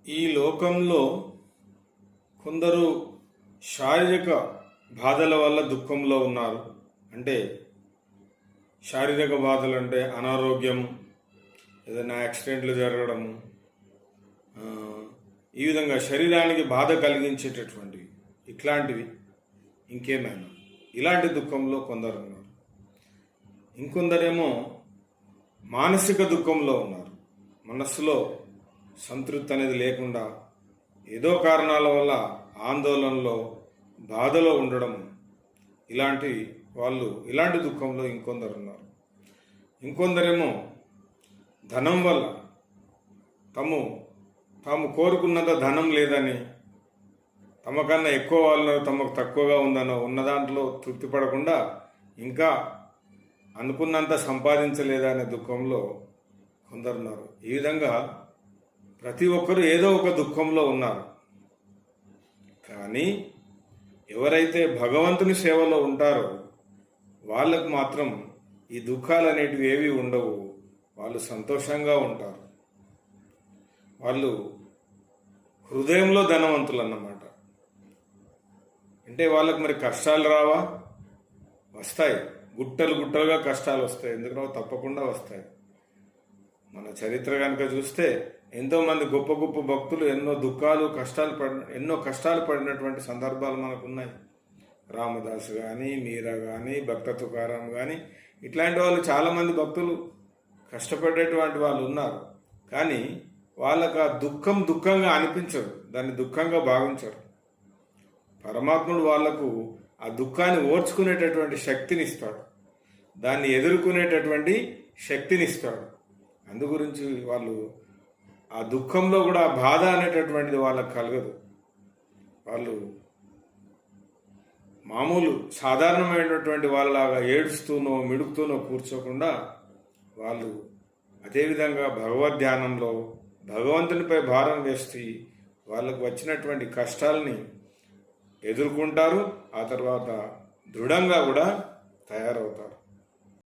ఈ లోకంలో కొందరు శారీరక బాధల వల్ల దుఃఖంలో ఉన్నారు. అంటే శారీరక బాధలు అంటే అనారోగ్యం, ఏదైనా యాక్సిడెంట్లు జరగడము, ఈ విధంగా శరీరానికి బాధ కలిగించేటటువంటివి, ఇట్లాంటివి ఇంకేమైనా ఇలాంటి దుఃఖంలో కొందరు ఉన్నారు. ఇంకొందరేమో మానసిక దుఃఖంలో ఉన్నారు. మనస్సులో సంతృప్తి అనేది లేకుండా ఏదో కారణాల వల్ల ఆందోళనలో బాధలో ఉండడం, ఇలాంటి దుఃఖంలో ఇంకొందరు ఉన్నారు. ఇంకొందరేమో ధనం వల్ల తాము కోరుకున్నంత ధనం లేదని, తమకన్నా ఎక్కువ వాళ్ళనో తమకు తక్కువగా ఉందనో ఉన్న దాంట్లో తృప్తి పడకుండా ఇంకా అనుకున్నంత సంపాదించలేదనే దుఃఖంలో కొందరున్నారు. ఈ విధంగా ప్రతి ఒక్కరూ ఏదో ఒక దుఃఖంలో ఉన్నారు. కానీ ఎవరైతే భగవంతుని సేవలో ఉంటారో వాళ్ళకు మాత్రం ఈ దుఃఖాలు అనేటివి ఏవి ఉండవు. వాళ్ళు సంతోషంగా ఉంటారు. వాళ్ళు హృదయంలో ధనవంతులు అన్నమాట. అంటే వాళ్ళకు మరి కష్టాలు రావా? వస్తాయి. గుట్టలుగా కష్టాలు వస్తాయి. ఎందుకంటే తప్పకుండా వస్తాయి. మన చరిత్ర కనుక చూస్తే ఎంతోమంది గొప్ప గొప్ప భక్తులు ఎన్నో కష్టాలు పడినటువంటి సందర్భాలు మనకు ఉన్నాయి. రామదాసు కానీ, మీరా కానీ, భక్త తుకారాం కానీ, ఇట్లాంటి వాళ్ళు చాలామంది భక్తులు కష్టపడేటువంటి వాళ్ళు ఉన్నారు. కానీ వాళ్ళకు ఆ దుఃఖంగా అనిపించదు, దాన్ని దుఃఖంగా భావించరు. పరమాత్ముడు వాళ్లకు ఆ దుఃఖాన్ని ఓర్చుకునేటటువంటి శక్తిని ఇస్తాడు, దాన్ని ఎదుర్కొనేటటువంటి శక్తిని ఇస్తాడు. అందుగురించి వాళ్ళు ఆ దుఃఖంలో కూడా బాధ అనేటటువంటిది వాళ్ళకు కలగదు. వాళ్ళు మామూలు సాధారణమైనటువంటి వాళ్ళలాగా ఏడుస్తూనో మిడుకుతూనో కూర్చోకుండా వాళ్ళు అదేవిధంగా భగవద్ధ్యానంలో భగవంతునిపై భారం వేసి వాళ్ళకు వచ్చినటువంటి కష్టాలని ఎదుర్కొంటారు. ఆ తర్వాత దృఢంగా కూడా తయారవుతారు.